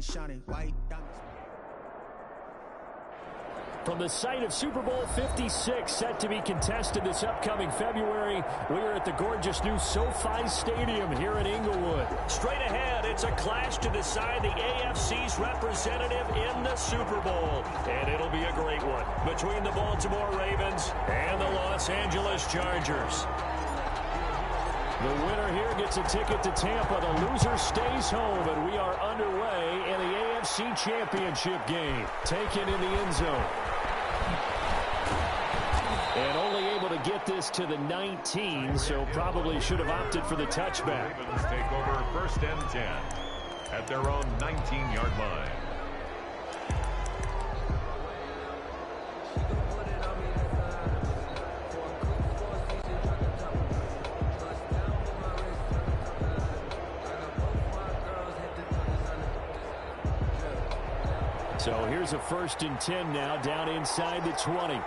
chain shining, white diamonds. From the site of Super Bowl 56, set to be contested this upcoming February, we are at the gorgeous new SoFi Stadium here in Inglewood. Straight ahead, it's a clash to decide the AFC's representative in the Super Bowl. And it'll be a great one between the Baltimore Ravens and the Los Angeles Chargers. The winner here gets a ticket to Tampa. The loser stays home, and we are underway in the AFC Championship game. Taken in the end zone. And only able to get this to the 19, so probably should have opted for the touchback. Ravens take over 1st and 10 at their own 19-yard line. So here's a 1st and 10 now, down inside the 20.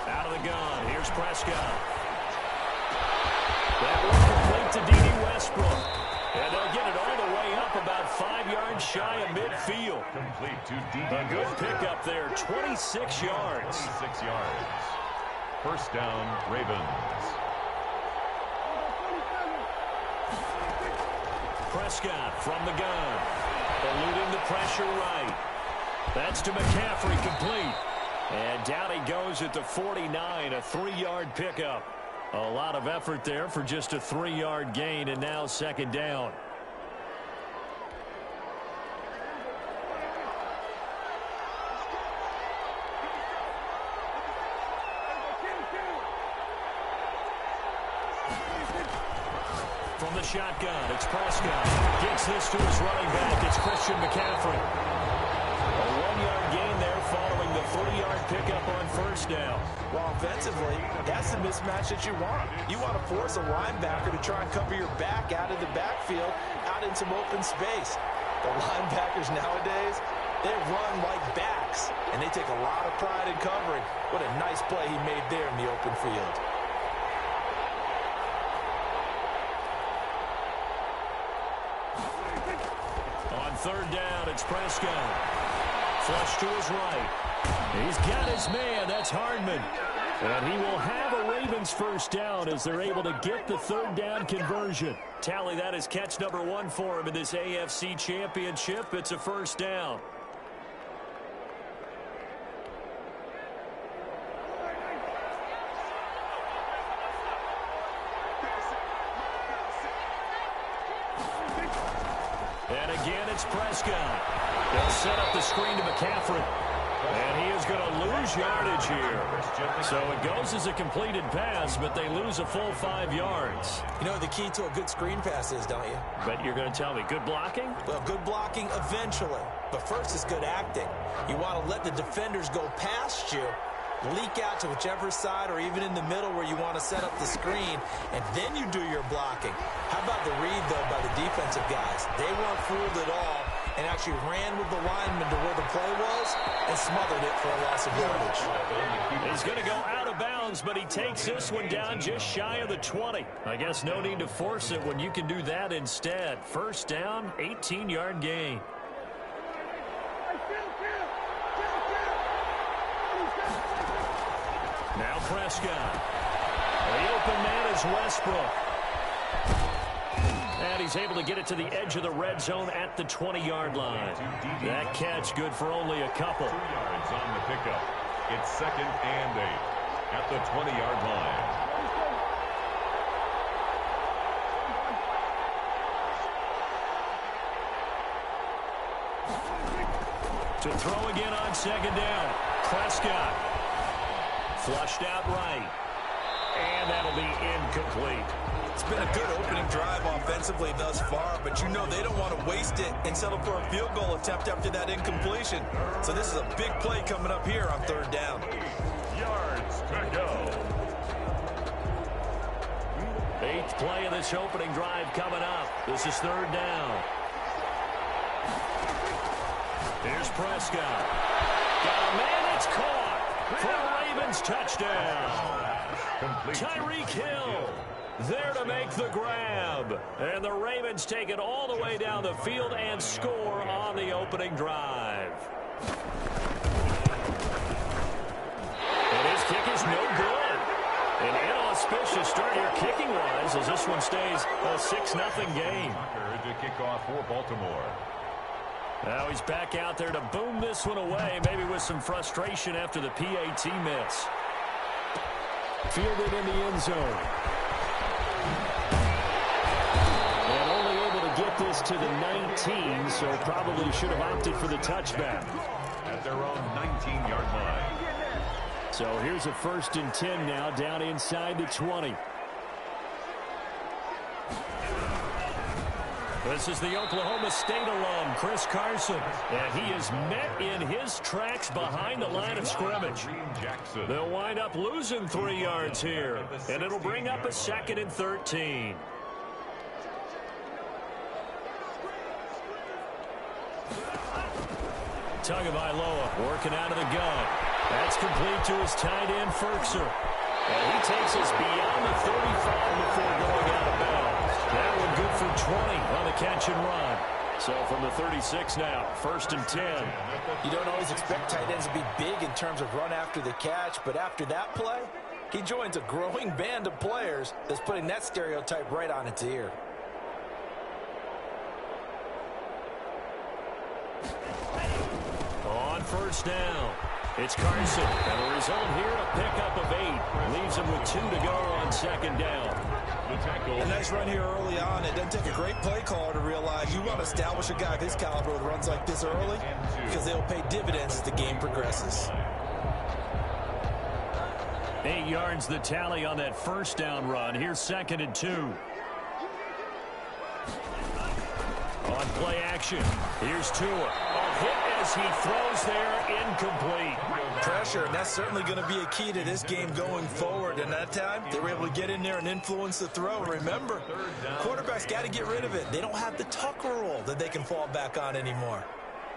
Out of the gun, here's Prescott. That was complete to D.D. Westbrook. And they'll get it all the way up about 5 yards shy of midfield. Complete to D.D. A good pickup there, 26 yards. 26 yards. 1st down, Ravens. Prescott from the gun. Eluding the pressure right. That's to McCaffrey, complete. And down he goes at the 49, a 3-yard pickup. A lot of effort there for just a 3-yard gain, and now 2nd down. From the shotgun, it's Prescott. Gets this to his running back. It's Christian McCaffrey. A 1-yard gain there following the 3-yard pickup on 1st down. Well, offensively, that's the mismatch that you want. You want to force a linebacker to try and cover your back out of the backfield, out in some open space. The linebackers nowadays, they run like backs, and they take a lot of pride in covering. What a nice play he made there in the open field. On 3rd down, it's Prescott. Flush to his right. He's got his man. That's Hardman. And he will have a Ravens 1st down as they're able to get the 3rd down conversion. Tally, that is catch number 1 for him in this AFC Championship. It's a 1st down. And again, it's Prescott. They'll set up the screen to McCaffrey. And he is going to lose yardage here. So it goes as a completed pass, but they lose a full 5 yards. You know what the key to a good screen pass is, don't you? But you're going to tell me, good blocking? Well, good blocking eventually. But first is good acting. You want to let the defenders go past you, leak out to whichever side or even in the middle where you want to set up the screen, and then you do your blocking. How about the read, though, by the defensive guys? They weren't fooled at all and actually ran with the lineman to where the play was and smothered it for a loss of yardage. He's going to go out of bounds, but he takes this one down just shy of the 20. I guess no need to force it when you can do that instead. 1st down, 18-yard gain. Now Prescott. The open man is Westbrook. And he's able to get it to the edge of the red zone at the 20-yard line. That catch good for only a couple. 2 yards on the pickup. It's 2nd and 8 at the 20-yard line. To throw again on 2nd down. Prescott. Flushed out right. And that'll be incomplete. It's been a good opening drive offensively thus far, but you know they don't want to waste it and settle for a field goal attempt after that incompletion. So this is a big play coming up here on 3rd down. Yards to go. 8th play of this opening drive coming up. This is 3rd down. Here's Prescott. Got a man, it's caught. For a Ravens touchdown. Complete. Tyreek Hill. There to make the grab. And the Ravens take it all the way down the field and score on the opening drive. And his kick is no good. An inauspicious start here kicking-wise as this one stays a 6-0 game. To kick off for Baltimore. Now he's back out there to boom this one away, maybe with some frustration after the PAT miss. Fielded in the end zone. And only able to get this to the 19, so probably should have opted for the touchback. At their own 19-yard line. So here's a 1st and 10 now, down inside the 20. This is the Oklahoma State alum, Chris Carson. And he is met in his tracks behind the line of scrimmage. They'll wind up losing 3 yards here. And it'll bring up a 2nd and 13. Tagovailoa working out of the gun. That's complete to his tight end, Firkser. And he takes us beyond the 35 before going out of bounds. That one good for 20 on the catch and run. So from the 36 now, 1st and 10. You don't always expect tight ends to be big in terms of run after the catch, but after that play, he joins a growing band of players that's putting that stereotype right on its ear. On 1st down, it's Carson. And the result here, a pickup of 8. Leaves him with 2 to go on 2nd down. A nice run here early on. It doesn't take a great play caller to realize you want to establish a guy of his caliber with runs like this early because they'll pay dividends as the game progresses. 8 yards the tally on that 1st down run. Here's 2nd and 2. On play action, here's Tua. A hit as he throws there, incomplete. Pressure, and that's certainly going to be a key to this game going forward. And that time, they were able to get in there and influence the throw. Remember, quarterbacks got to get rid of it. They don't have the Tucker rule that they can fall back on anymore.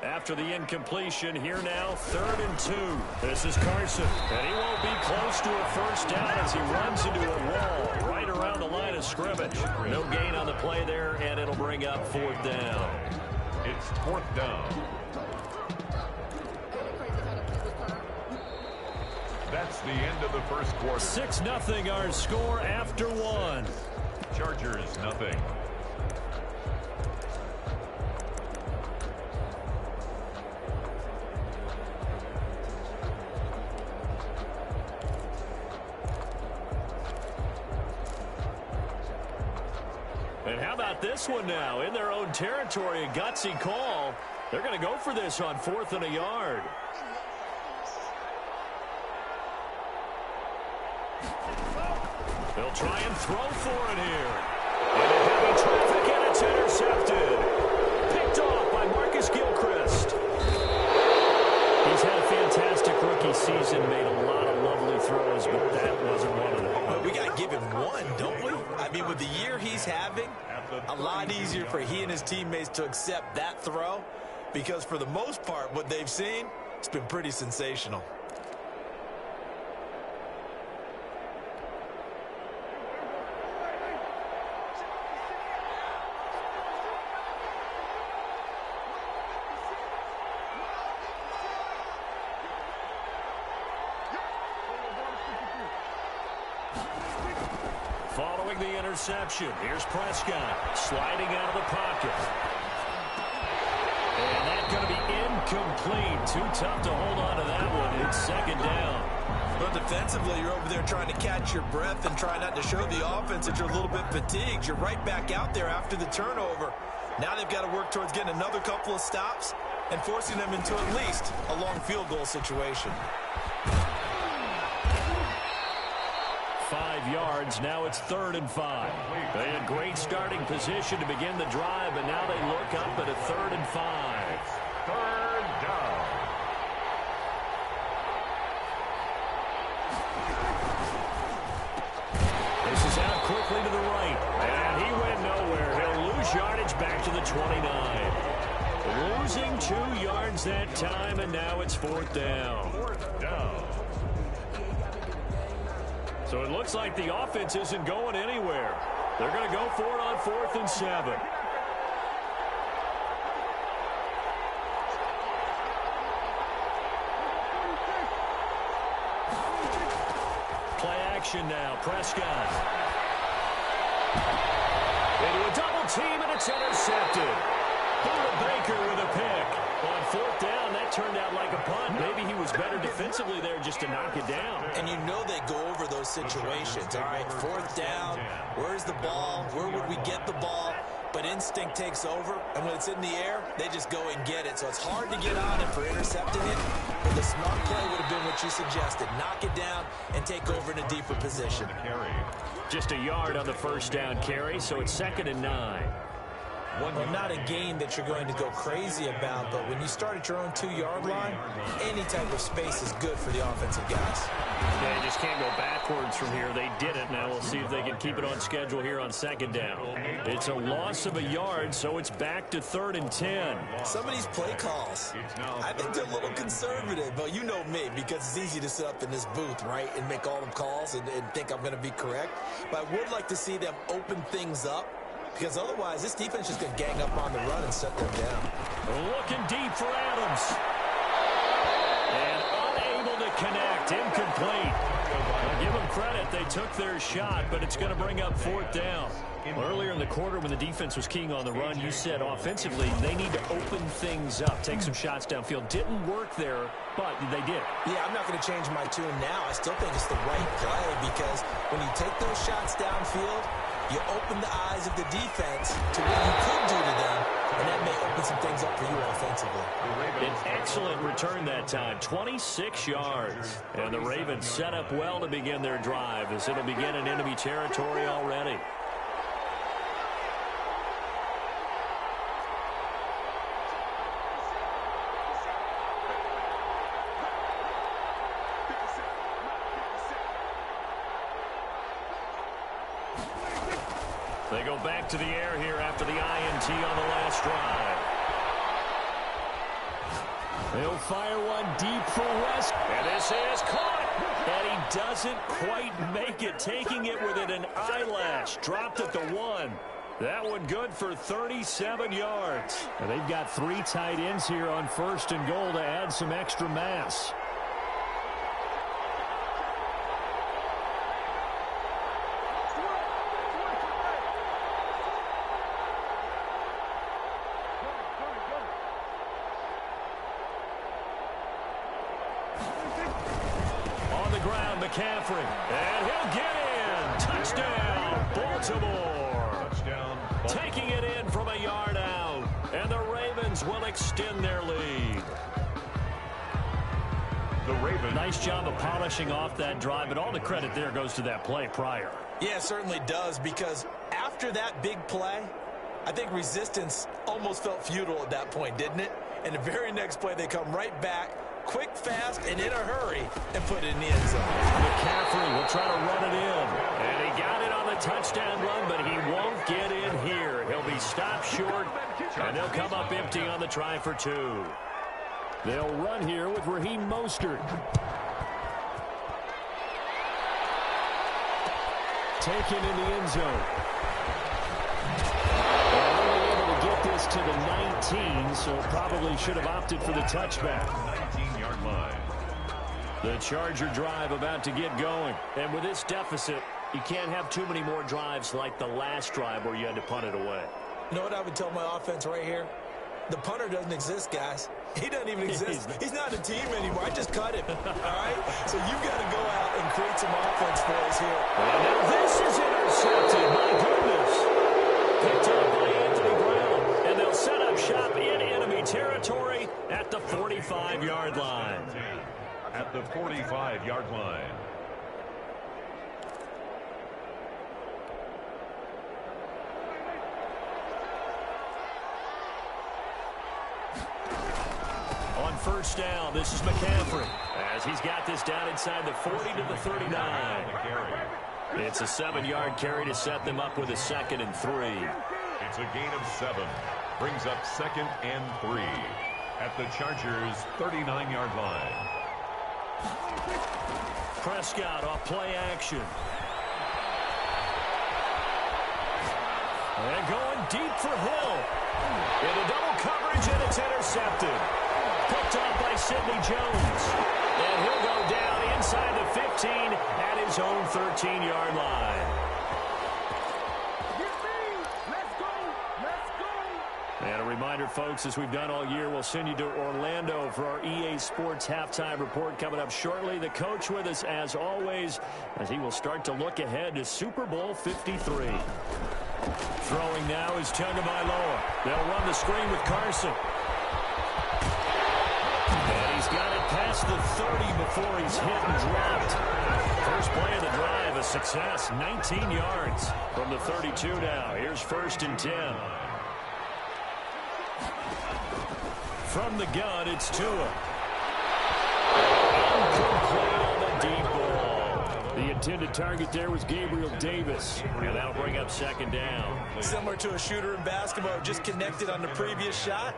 After the incompletion, here now, 3rd and 2. This is Carson, and he won't be close to a 1st down as he runs into a wall right around the line of scrimmage. No gain on the play there, and it'll bring up 4th down. It's 4th down. That's the end of the 1st quarter. 6-0 our score after 1. Chargers, nothing. And how about this one now? In their own territory, a gutsy call. They're going to go for this on 4th and a yard. They'll try and throw for it here. Into heavy traffic, and it's intercepted. Picked off by Marcus Gilchrist. He's had a fantastic rookie season, made a lot of lovely throws, but that wasn't one of them. But we got to give him one, don't we? I mean, with the year he's having, a lot easier for he and his teammates to accept that throw because for the most part, what they've seen, it's been pretty sensational. Following the interception, here's Prescott sliding out of the pocket. And that's going to be incomplete. Too tough to hold on to that one. It's 2nd down. But defensively, you're over there trying to catch your breath and try not to show the offense that you're a little bit fatigued. You're right back out there after the turnover. Now they've got to work towards getting another couple of stops and forcing them into at least a long field goal situation. 5 yards. Now it's 3rd and 5. They had great starting position to begin the drive, but now they look up at a 3rd and 5. 3rd down. This is out quickly to the right, and he went nowhere. He'll lose yardage back to the 29. Losing 2 yards that time, and now it's 4th down. 4th down. So it looks like the offense isn't going anywhere. They're going to go for it on 4th and 7. Play action now. Prescott. Into a double team, and it's intercepted. Buda Baker with a pick. On 4th down, that turned out like a punt. Maybe he was better defensively there just to knock it down. And you know they go over those situations. All right, 4th down, where's the ball? Where would we get the ball? But instinct takes over, and when it's in the air, they just go and get it. So it's hard to get on it for intercepting it, but the smart play would have been what you suggested. Knock it down and take over in a deeper position. Just a yard on the 1st down carry, so it's 2nd and 9. Well, not a game that you're going to go crazy about, but when you start at your own 2-yard line, any type of space is good for the offensive guys. They just can't go backwards from here. They did it. Now we'll see if they can keep it on schedule here on 2nd down. It's a loss of a yard, so it's back to 3rd and 10. Some of these play calls, I think they're a little conservative, but you know me, because it's easy to sit up in this booth, right, and make all the calls and think I'm going to be correct. But I would like to see them open things up, because otherwise this defense is going to gang up on the run and set them down. Looking deep for Adams. And unable to connect. Incomplete. I'll give them credit. They took their shot, but it's going to bring up 4th down. Earlier in the quarter when the defense was keying on the run, you said offensively they need to open things up, take some shots downfield. Didn't work there, but they did. Yeah, I'm not going to change my tune now. I still think it's the right play because when you take those shots downfield, you open the eyes of the defense to what you could do to them, and that may open some things up for you offensively. An excellent return that time, 26 yards. And the Ravens set up well to begin their drive as it'll begin in enemy territory already. They go back to the air here after the INT on the last drive. They'll fire one deep for West. And this is caught. And he doesn't quite make it, taking it within an eyelash. Dropped at the 1. That one good for 37 yards. And they've got 3 tight ends here on 1st and goal to add some extra mass. McCaffrey, and he'll get in. Touchdown, Baltimore. Touchdown. Taking it in from a yard out, and the Ravens will extend their lead. The Ravens. Nice job of polishing off that drive, but all the credit there goes to that play prior. Yeah, it certainly does, because after that big play, I think resistance almost felt futile at that point, didn't it? And the very next play, they come right back, quick, fast, and in a hurry, and put it in the end zone. McCaffrey will try to run it in. And he got it on the touchdown run, but he won't get in here. He'll be stopped short, and they'll come up empty on the try for 2. They'll run here with Raheem Mostert. Taken in the end zone. This to the 19, so probably should have opted for the touchback. 19-yard line. The Charger drive about to get going. And with this deficit, you can't have too many more drives like the last drive where you had to punt it away. You know what I would tell my offense right here? The punter doesn't exist, guys. He doesn't even exist. He's not a team anymore. I just cut him. All right? So you've got to go out and create some offense for us here. And now this is intercepted. My goodness. Picked up by Anthony Brown. And they'll set up shop in enemy territory at the 45-yard line. At the 45-yard line. On first down, this is McCaffrey as he's got this down inside the 40 to the 39. It's a 7-yard carry to set them up with a 2nd and 3. It's a gain of 7. Brings up 2nd and 3 at the Chargers' 39-yard line. Prescott off play action. And going deep for Hill. Into double coverage, and it's intercepted. Picked off by Sidney Jones. And he'll go down inside the 15 at his own 13-yard line. And a reminder, folks, as we've done all year, we'll send you to Orlando for our EA Sports Halftime Report coming up shortly. The coach with us, as always, as he will start to look ahead to Super Bowl 53. Throwing now is Tagovailoa. They'll run the screen with Carson. And he's got it past the 30 before he's hit and dropped. First play of the drive, a success, 19 yards from the 32 now. Here's 1st and 10. From the gun, it's Tua. Incomplete on the deep ball. The intended target there was Gabriel Davis. And that'll bring up 2nd down. Similar to a shooter in basketball, just connected on the previous shot.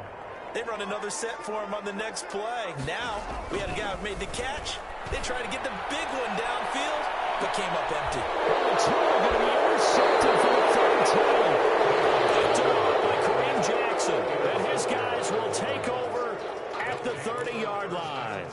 They run another set for him on the next play. Now, we had a guy who made the catch. They tried to get the big one downfield, but came up empty. Tua going to be intercepted for the 3rd time. Picked up by Kareem Jackson. And his guys will take over at the 30-yard line.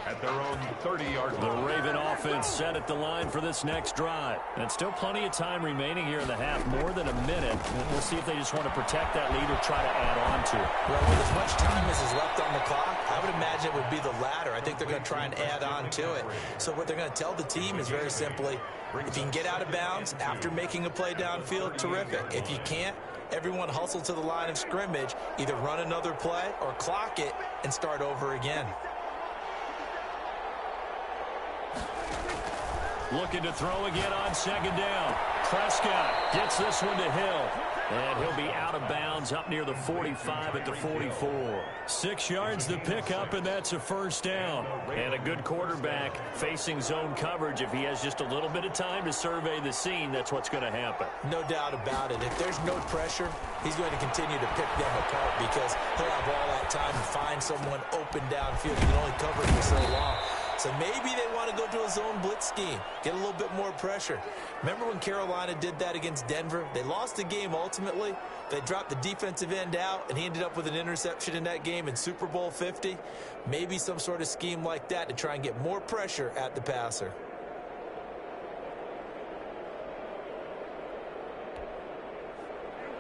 At their own 30-yard line. The Raven offense set at the line for this next drive. And still plenty of time remaining here in the half, more than a minute. We'll see if they just want to protect that lead or try to add on to it. Well, with as much time as is left on the clock, I would imagine it would be the latter. I think they're going to try and add on to it. So what they're going to tell the team is very simply, if you can get out of bounds after making a play downfield, terrific. If you can't, everyone hustle to the line of scrimmage, either run another play or clock it and start over again. Looking to throw again on 2nd down. Prescott gets this one to Hill. And he'll be out of bounds up near the 45 at the 44. 6 yards the pickup, and that's a 1st down. And a good quarterback facing zone coverage. If he has just a little bit of time to survey the scene, that's what's going to happen. No doubt about it. If there's no pressure, he's going to continue to pick them apart because he'll have all that time to find someone open downfield. He can only cover for so long. So maybe they want to go to a zone blitz scheme, get a little bit more pressure. Remember when Carolina did that against Denver? They lost the game ultimately. They dropped the defensive end out, and he ended up with an interception in that game in Super Bowl 50. Maybe some sort of scheme like that to try and get more pressure at the passer.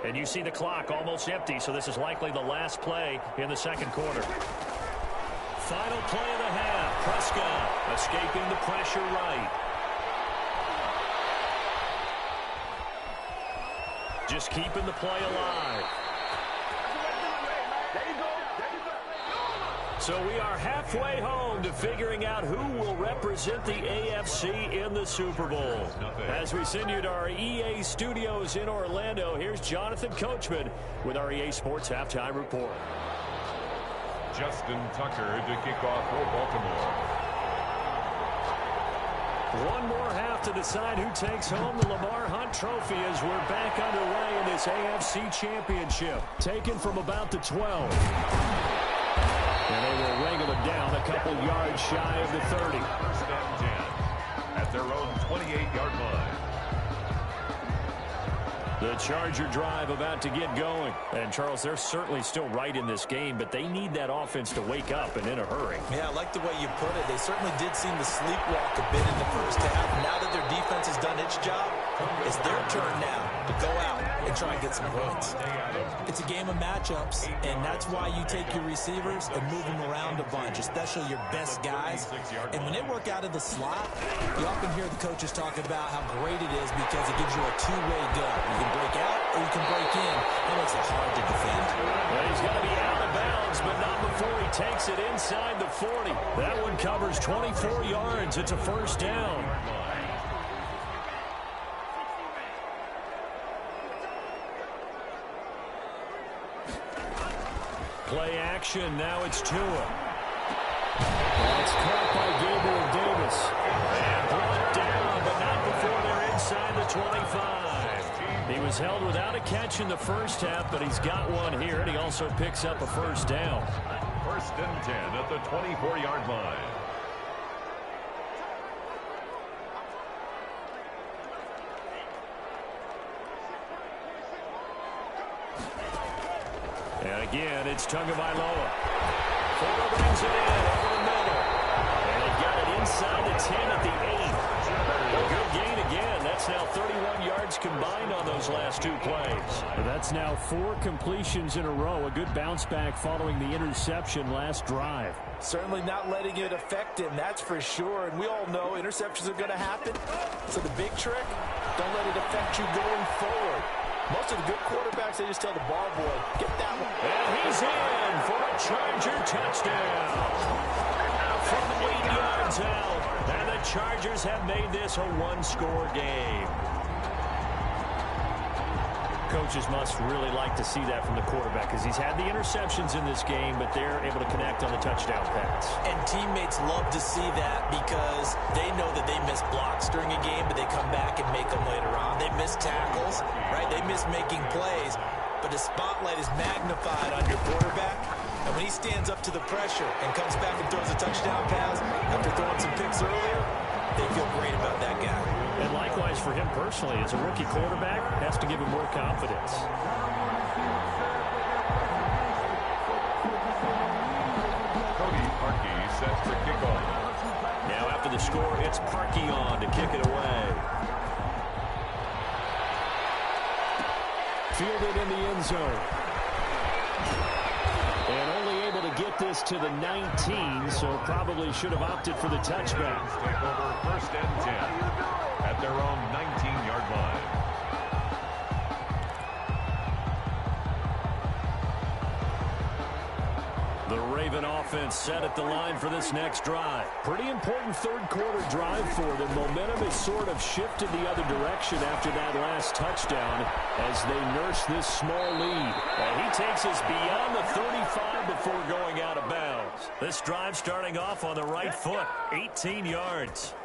And you see the clock almost empty, so this is likely the last play in the 2nd quarter. Final play of the half. Prescott escaping the pressure right. Just keeping the play alive. So we are halfway home to figuring out who will represent the AFC in the Super Bowl. As we send you to our EA studios in Orlando, here's Jonathan Coachman with our EA Sports Halftime Report. Justin Tucker to kick off for Baltimore. One more half to decide who takes home the Lamar Hunt Trophy as we're back underway in this AFC Championship. Taken from about the 12. And they will wrangle it down a couple yards shy of the 30. 1st and 10 at their own 28-yard line. The Charger drive about to get going. And, Charles, they're certainly still right in this game, but they need that offense to wake up and in a hurry. Yeah, I like the way you put it. They certainly did seem to sleepwalk a bit in the first half. Now that their defense has done its job, it's their turn now to go out and try and get some points. It's a game of matchups, and that's why you take your receivers and move them around a bunch, especially your best guys. And when they work out of the slot, you often hear the coaches talk about how great it is because it gives you a two-way go. You can break out or you can break in. That makes it hard to defend. Well, he's going to be out of bounds, but not before he takes it inside the 40. That one covers 24 yards. It's a 1st down. Play action. Now it's Tua. That's caught by Gabriel Davis. And brought down, but not before they're inside the 25. He was held without a catch in the first half, but he's got one here, and he also picks up a 1st down. 1st and 10 at the 24-yard line. Again, it's Tagovailoa. Fuller brings it in over the middle. And they've got it inside the 10 at the 8. A good gain again. That's now 31 yards combined on those last 2 plays. That's now 4 completions in a row. A good bounce back following the interception last drive. Certainly not letting it affect him, that's for sure. And we all know interceptions are going to happen. So the big trick, don't let it affect you going forward. Most of the good quarterbacks, they just tell the ball boy, get that one. And he's in for a Charger touchdown. From 8 yards out. And the Chargers have made this a one-score game. Coaches must really like to see that from the quarterback because he's had the interceptions in this game, but they're able to connect on the touchdown pass. And teammates love to see that because they know that they miss blocks during a game, but they come back and make them later on. They miss tackles, right? They miss making plays, but the spotlight is magnified on your quarterback. And when he stands up to the pressure and comes back and throws a touchdown pass after throwing some picks earlier, they feel great about that guy. And likewise for him personally, as a rookie quarterback, has to give him more confidence. Cody Parkey set for kickoff. Now after the score, it's Parkey on to kick it away. Fielded in the end zone. And only able to get this to the 19, so probably should have opted for the touchback. Take over 1st and 10 at their own 19-yard line. The Raven offense set at the line for this next drive. Pretty important third-quarter drive for them. Momentum has sort of shifted the other direction after that last touchdown as they nurse this small lead. And he takes us beyond the 35 before going out of bounds. This drive starting off on the right foot, 18 yards.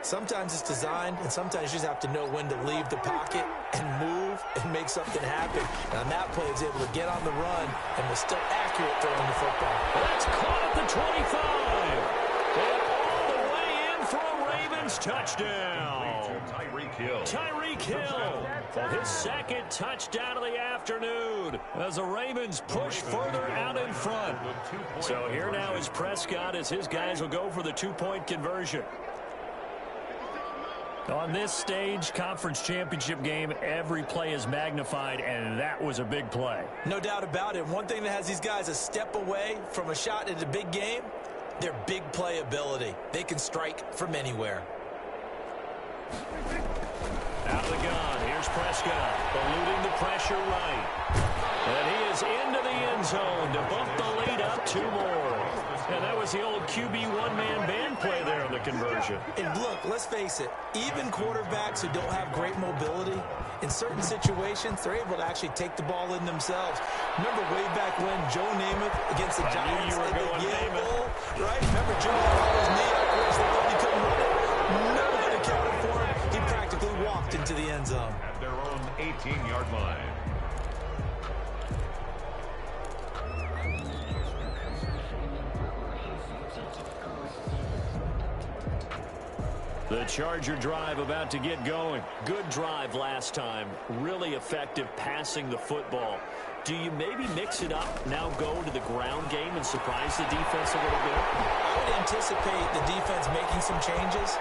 Sometimes it's designed, and sometimes you just have to know when to leave the pocket and move and make something happen. And on that play, he was able to get on the run and was still accurate throwing the football. That's caught at the 25. And all the way in for a Ravens touchdown. Tyreek Hill. Tyreek Hill for his second touchdown of the afternoon as the Ravens push further out in front. So here now is Prescott as his guys will go for the 2-point conversion. On this stage, conference championship game, every play is magnified, and that was a big play. No doubt about it. One thing that has these guys a step away from a shot at a big game, their big play ability. They can strike from anywhere. Out of the gun, here's Prescott, eluding the pressure right. And he is into the end zone to bump the lead up 2 more. And that was the old QB one-man band play there on the conversion. And look, let's face it, even quarterbacks who don't have great mobility, in certain situations, they're able to actually take the ball in themselves. Remember way back when Joe Namath against the Giants you were in the going Yale Namath. Bowl, right? Remember Joe had his knee up, which they thought he couldn't run it. None of it accounted for him. He practically walked into the end zone. At their own 18-yard line. The Charger drive about to get going. Good drive last time. Really effective passing the football. Do you maybe mix it up, now go to the ground game and surprise the defense a little bit? I would anticipate the defense making some changes,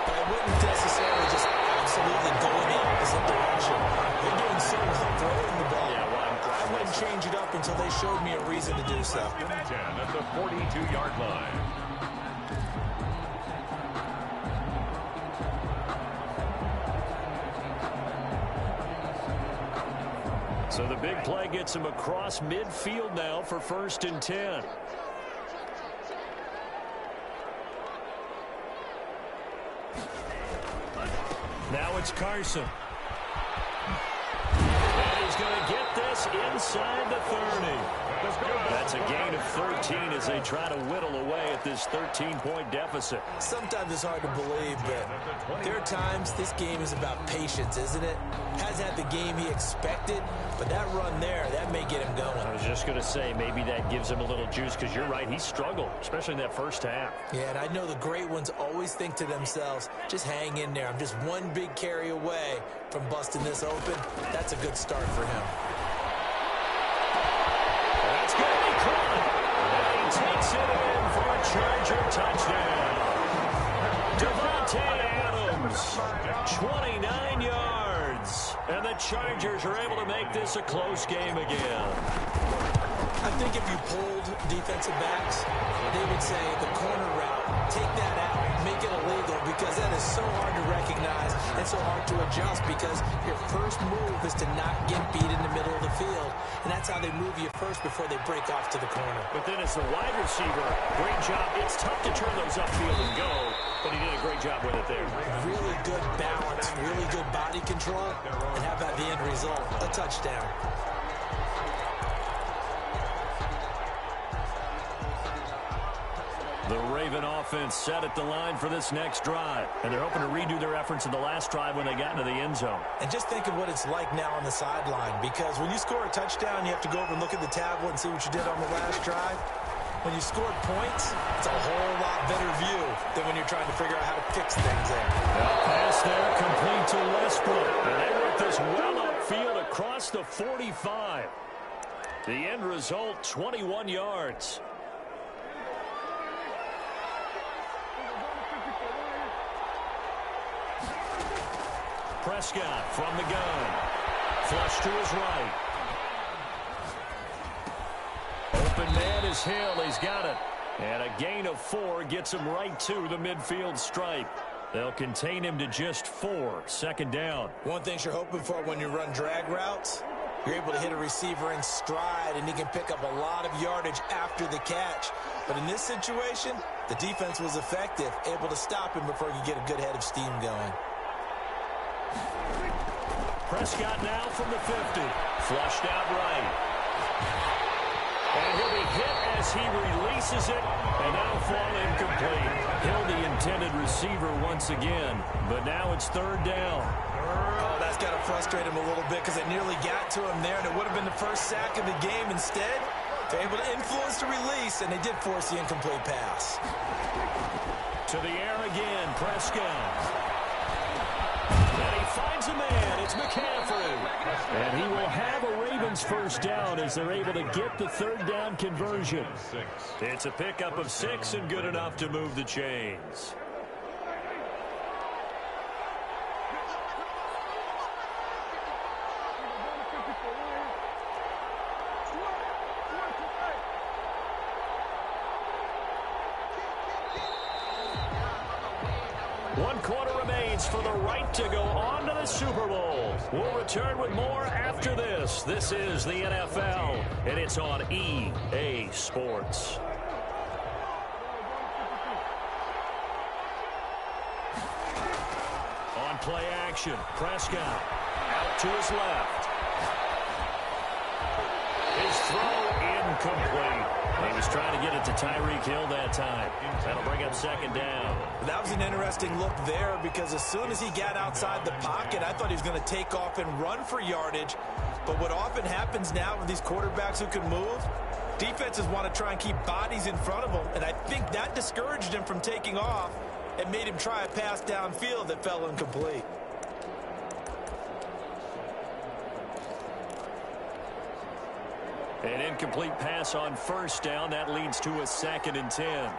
but I wouldn't necessarily just absolutely go in the opposite direction. They're doing so well throwing the ball. Yeah, well, I wouldn't change it up until they showed me a reason to do so. 10 at the 42-yard line. So the big play gets him across midfield now for 1st and 10. Now it's Carson. And he's going to get this inside the 30. That's a gain of 13 as they try to whittle away at this 13-point deficit. Sometimes it's hard to believe, but there are times this game is about patience, isn't it? Hasn't had the game he expected, but that run there, that may get him going. I was just going to say, maybe that gives him a little juice because you're right, he struggled, especially in that first half. Yeah, and I know the great ones always think to themselves, just hang in there. I'm just one big carry away from busting this open. That's a good start for him. Chargers are able to make this a close game again. I think if you polled defensive backs, they would say the corner route, take that out, make it illegal, because that is so hard to recognize and so hard to adjust, because your first move is to not get beat in the middle of the field, and that's how they move you first before they break off to the corner. But then as the wide receiver, great job. It's tough to turn those upfield and go, but he did a great job with it there. Really good balance, really good body control, and how about the end result? A touchdown. The Raven offense set at the line for this next drive. And they're hoping to redo their efforts in the last drive when they got into the end zone. And just think of what it's like now on the sideline, because when you score a touchdown, you have to go over and look at the tablet and see what you did on the last drive. When you scored points, it's a whole lot better view than when you're trying to figure out how to fix things there. Pass there, complete to Westbrook. And they work this well upfield across the 45. The end result, 21 yards. Prescott from the gun. Flush to his right. Open man is Hill. He's got it. And a gain of 4 gets him right to the midfield stripe. They'll contain him to just 4. Second down. One thing you're hoping for when you run drag routes, you're able to hit a receiver in stride, and he can pick up a lot of yardage after the catch. But in this situation, the defense was effective, able to stop him before he could get a good head of steam going. Prescott now from the 50. Flushed out right. And he'll be hit as he releases it, and now fall incomplete. Hill, the intended receiver once again, but now it's third down. Oh, that's got to frustrate him a little bit, because it nearly got to him there, and it would have been the first sack of the game. Instead, they're able to influence the release, and they did force the incomplete pass. To the air again, Prescott. And he finds a man. It's McCaffrey. And he will have a Ravens first down as they're able to get the third down conversion. It's a pickup of 6 and good enough to move the chains. One quarter remains for the right to go on to the Super Bowl. We'll return with more after this. This is the NFL, and it's on EA Sports. On play action, Prescott out to his left. His throw incomplete. He was trying to get it to Tyreek Hill that time. That'll bring up second down. That was an interesting look there, because as soon as he got outside the pocket, I thought he was going to take off and run for yardage. But what often happens now with these quarterbacks who can move, defenses want to try and keep bodies in front of them, and I think that discouraged him from taking off and made him try a pass downfield that fell incomplete. An incomplete pass on first down. That leads to a 2nd and 10.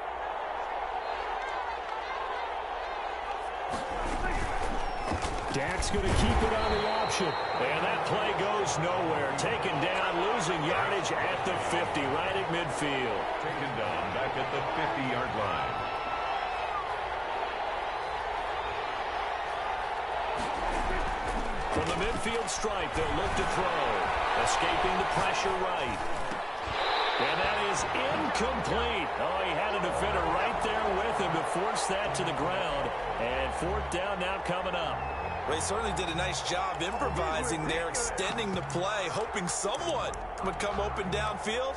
Dak's going to keep it on the option. And that play goes nowhere. Taken down, losing yardage at the 50, right at midfield. Taken down back at the 50-yard line. From the midfield stripe, they'll look to throw. Escaping the pressure right. And that is incomplete. Oh, he had a defender right there with him to force that to the ground. And fourth down now coming up. Well, he certainly did a nice job improvising there, extending the play, hoping someone would come open downfield,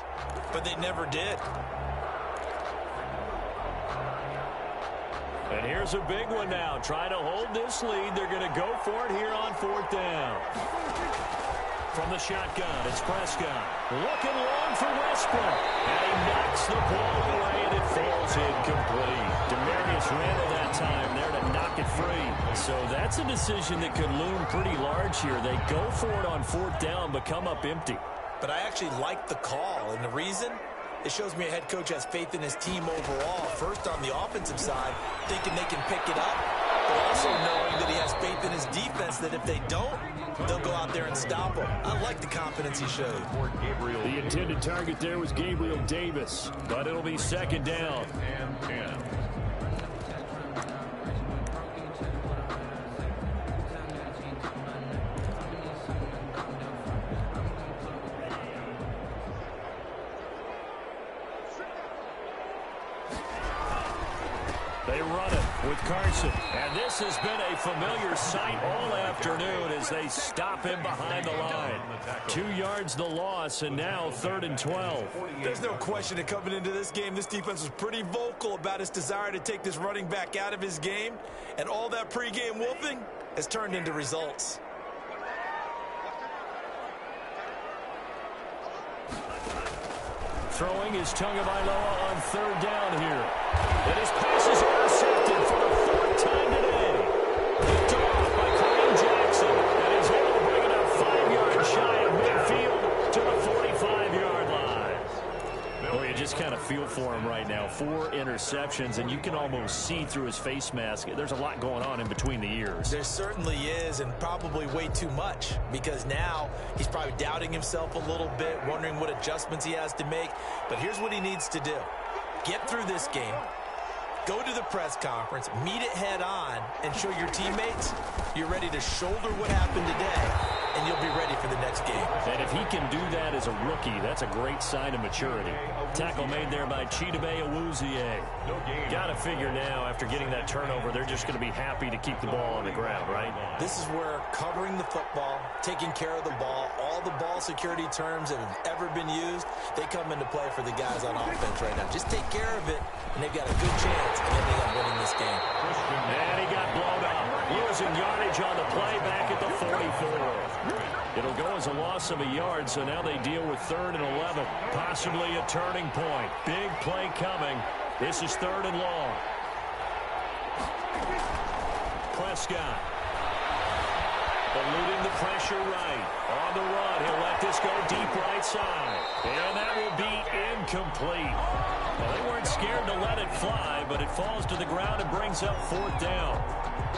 but they never did. And here's a big one now. Trying to hold this lead. They're going to go for it here on fourth down. From the shotgun, it's Prescott. Looking long for Westbrook. And he knocks the ball away, and it falls incomplete. Demarius Randall that time there to knock it free. So that's a decision that could loom pretty large here. They go for it on fourth down, but come up empty. But I actually like the call, and the reason? It shows me a head coach has faith in his team overall. First on the offensive side, thinking they can pick it up, but also knowing that he has faith in his defense that if they don't, they'll go out there and stop him. I like the confidence he showed. The intended target there was Gabriel Davis, but it'll be second down. And 10. They run it with Carson. And this has been a familiar sight all afternoon as they stop him behind the line. 2 yards the loss, and now 3rd and 12. There's no question that coming into this game, this defense was pretty vocal about its desire to take this running back out of his game. And all that pregame wolfing has turned into results. Throwing is Tagovailoa on 3rd down here. And his pass is intercepted for the 4th time today. Picked off by Kareem Jackson. And he's able to bring it up 5 yards shy of midfield to the 45-yard line. Well, you just kind of feel for him right now. 4 interceptions, and you can almost see through his face mask. There's a lot going on in between the ears. There certainly is, and probably way too much, because now he's probably doubting himself a little bit, wondering what adjustments he has to make. But here's what he needs to do. Get through this game, go to the press conference, meet it head on, and show your teammates you're ready to shoulder what happened today, and you'll be ready for the next game. And if he can do that as a rookie, that's a great sign of maturity. Tackle made there by Chidobe Awuzie. Got to figure now, after getting that turnover, they're just going to be happy to keep the ball on the ground, right? This is where covering the football, taking care of the ball, all the ball security terms that have ever been used, they come into play for the guys on offense right now. Just take care of it, and they've got a good chance of ending up winning this game. And he got blown up. Losing yardage on the play back at the 44. It'll go as a loss of a yard, so now they deal with 3rd and 11. Possibly a turning point. Big play coming. This is 3rd and long. Prescott. Eluding the pressure right. On the run, he'll let this go deep right side. And that will be incomplete. Well, they weren't scared to let it fly, but it falls to the ground and brings up 4th down.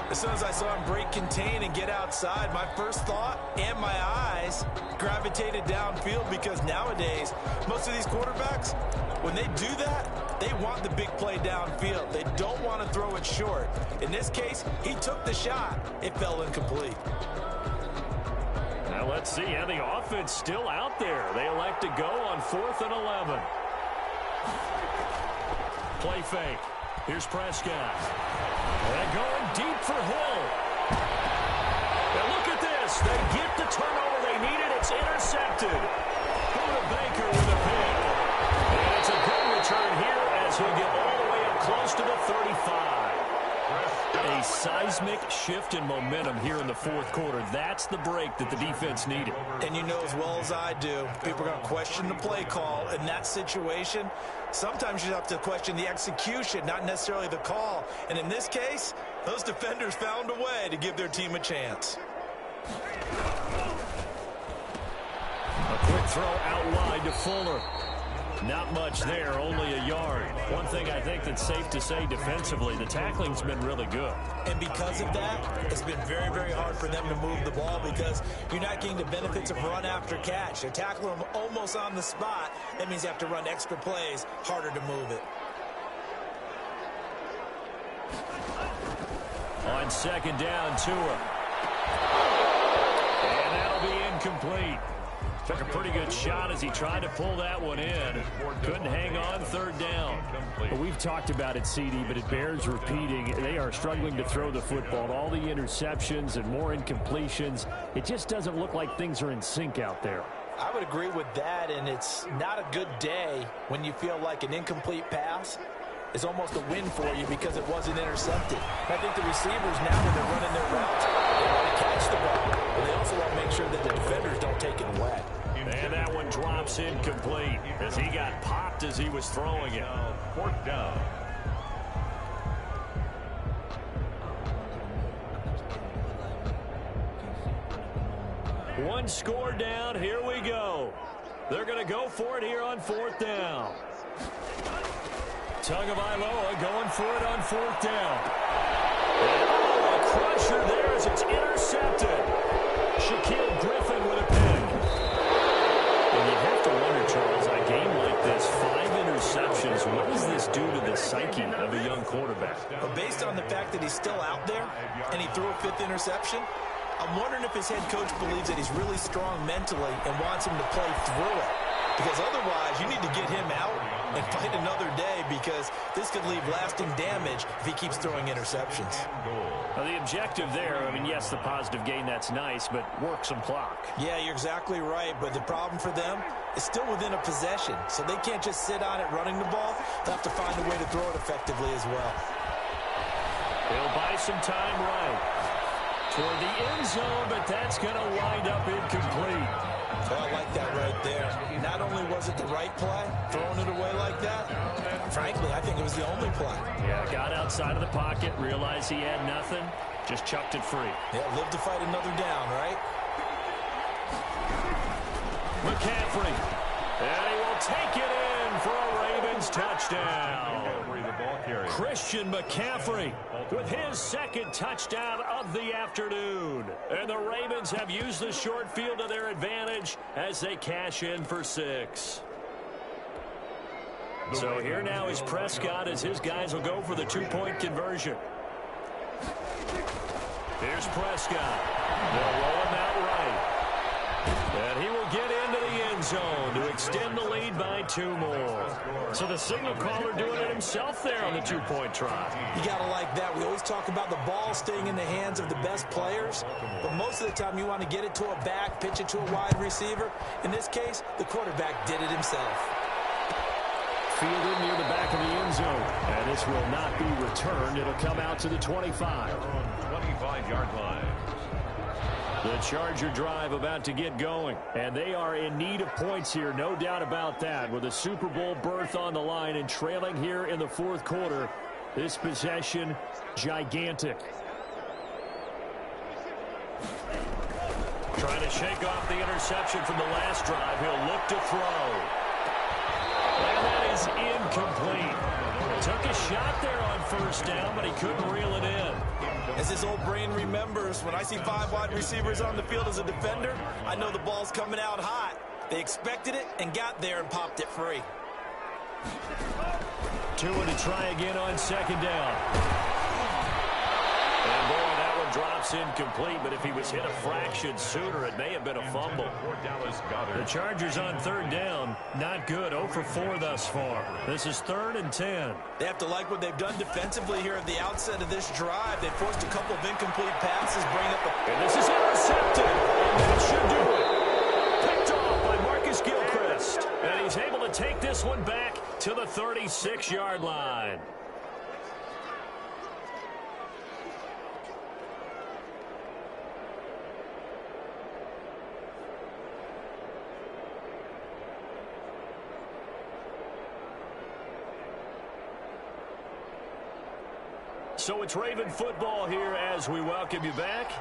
As soon as I saw him break contain and get outside, my first thought and my eyes gravitated downfield, because nowadays, most of these quarterbacks, when they do that, they want the big play downfield. They don't want to throw it short. In this case, he took the shot. It fell incomplete. Now let's see how the offense still out there. They elect to go on 4th and 11. Play fake. Here's Prescott. And going deep for Hill. Now look at this. They get the turnover they needed. It's intercepted. Buda Baker with a pick. And it's a good return here as he'll get all the way up close to the 35. A seismic shift in momentum here in the 4th quarter. That's the break that the defense needed. And you know as well as I do, people are going to question the play call in that situation. Sometimes you have to question the execution, not necessarily the call. And in this case, those defenders found a way to give their team a chance. A quick throw out wide to Fuller. Not much there, only a yard. One thing I think that's safe to say defensively, the tackling's been really good. And because of that, it's been very, very hard for them to move the ball, because you're not getting the benefits of run after catch. They're tackling them almost on the spot. That means you have to run extra plays, harder to move it. On 2nd down, Tua. And that'll be incomplete. Took a pretty good shot as he tried to pull that one in. Couldn't hang on 3rd down. Well, we've talked about it, CD, but it bears repeating. They are struggling to throw the football. All the interceptions and more incompletions. It just doesn't look like things are in sync out there. I would agree with that, and it's not a good day when you feel like an incomplete pass is almost a win for you because it wasn't intercepted. I think the receivers, now that they're running their routes, they want to catch the ball, but they also want to make sure that the defenders don't take it away. And that one drops incomplete as he got popped as he was throwing it. 4th down. One score down. Here we go. They're going to go for it here on 4th down. Tagovailoa going for it on 4th down. And a crusher there as it's intercepted. Shaquille Griffin with a pick. And you have to wonder, Charles, on a game like this, 5 interceptions, what does this do to the psyche of a young quarterback? But based on the fact that he's still out there and he threw a 5th interception, I'm wondering if his head coach believes that he's really strong mentally and wants him to play through it. Because otherwise, you need to get him out and fight another day, because this could leave lasting damage if he keeps throwing interceptions. Well, the objective there, I mean, yes, the positive gain, that's nice, but work some clock. Yeah, you're exactly right, but the problem for them is still within a possession, so they can't just sit on it running the ball. They'll have to find a way to throw it effectively as well. They'll buy some time right toward the end zone, but that's going to wind up incomplete. Oh, I like that right there. Not only was it the right play, throwing it away like that, frankly, I think it was the only play. Yeah, got outside of the pocket, realized he had nothing, just chucked it free. Yeah, live to fight another down, right? McCaffrey, and he will take it in for a Ravens touchdown. Christian McCaffrey with his 2nd touchdown of the afternoon. And the Ravens have used the short field to their advantage as they cash in for 6. So here now is Prescott as his guys will go for the 2-point conversion. Here's Prescott. They'll roll him out right. And he will get into the end zone to extend the lead by 2 more. So the signal caller doing it himself there on the 2-point try. You got to like that. We always talk about the ball staying in the hands of the best players, but most of the time you want to get it to a back, pitch it to a wide receiver. In this case, the quarterback did it himself. Fielded near the back of the end zone. And this will not be returned. It'll come out to the 25. 25-yard line. The Charger drive about to get going. And they are in need of points here, no doubt about that. With a Super Bowl berth on the line and trailing here in the 4th quarter. This possession, gigantic. Trying to shake off the interception from the last drive. He'll look to throw. And that is incomplete. Took a shot there on 1st down, but he couldn't reel it in. As his old brain remembers, when I see 5 wide receivers on the field as a defender, I know the ball's coming out hot. They expected it and got there and popped it free. Tua to try again on 2nd down. And boy, that one drops incomplete, but if he was hit a fraction sooner, it may have been a fumble. The Chargers on 3rd down, not good, 0 for 4 thus far. This is 3rd and 10. They have to like what they've done defensively here at the outset of this drive. They forced a couple of incomplete passes, bring up a... And this is intercepted, and that should do it. Picked off by Marcus Gilchrist, and he's able to take this one back to the 36-yard line. So it's Raven football here as we welcome you back.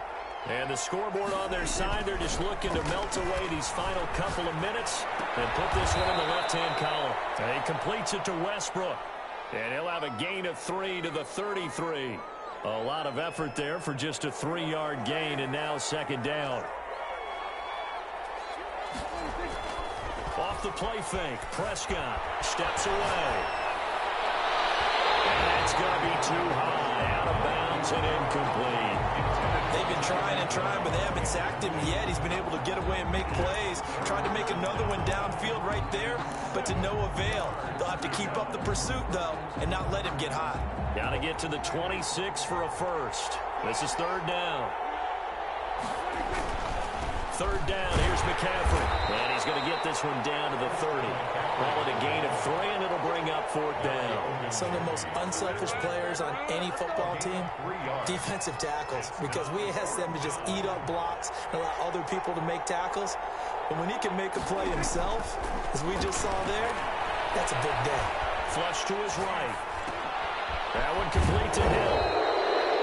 And the scoreboard on their side, they're just looking to melt away these final couple of minutes and put this one in the left-hand column. And he completes it to Westbrook. And he'll have a gain of 3 to the 33. A lot of effort there for just a 3-yard gain, and now 2nd down. Off the play fake, Prescott steps away. And it's going to be too high, out of bounds and incomplete. They've been trying and trying, but they haven't sacked him yet. He's been able to get away and make plays. Tried to make another one downfield right there, but to no avail. They'll have to keep up the pursuit, though, and not let him get hot. Got to get to the 26 for a first. This is 3rd down. 3rd down, here's McCaffrey. And he's going to get this one down to the 30. Call it a gain of 3, and it'll bring up 4th down. Some of the most unselfish players on any football team, defensive tackles, because we ask them to just eat up blocks and allow other people to make tackles. But when he can make a play himself, as we just saw there, that's a big day. Flush to his right. That one complete to him.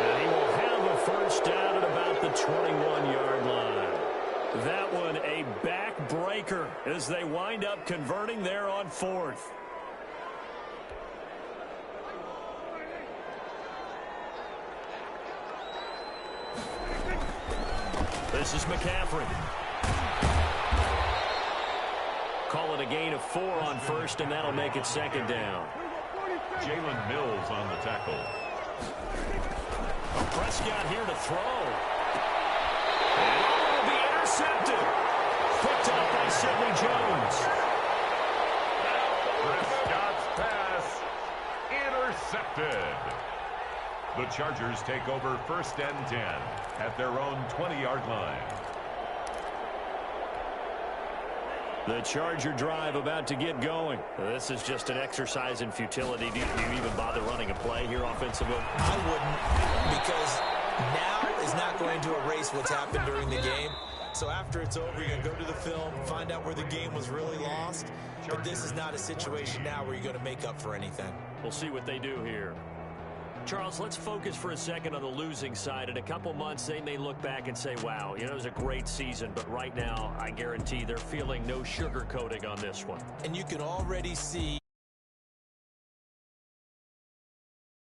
And he will have a first down at about the 21-yard line. That one a backbreaker as they wind up converting there on 4th. This is McCaffrey. Call it a gain of 4 on first, and that'll make it second down. Jalen Mills on the tackle. Prescott here to throw. And it will be intercepted. Picked up by Sidney Jones. Prescott's pass intercepted. The Chargers take over 1st and 10 at their own 20-yard line. The Charger drive about to get going. This is just an exercise in futility. Do you even bother running a play here offensively? I wouldn't, because now is not going to erase what's happened during the game. So after it's over, you're going to go to the film, find out where the game was really lost. But this is not a situation now where you're going to make up for anything. We'll see what they do here. Charles, let's focus for a second on the losing side. In a couple months, they may look back and say, wow, it was a great season. But right now, I guarantee they're feeling no sugarcoating on this one. And you can already see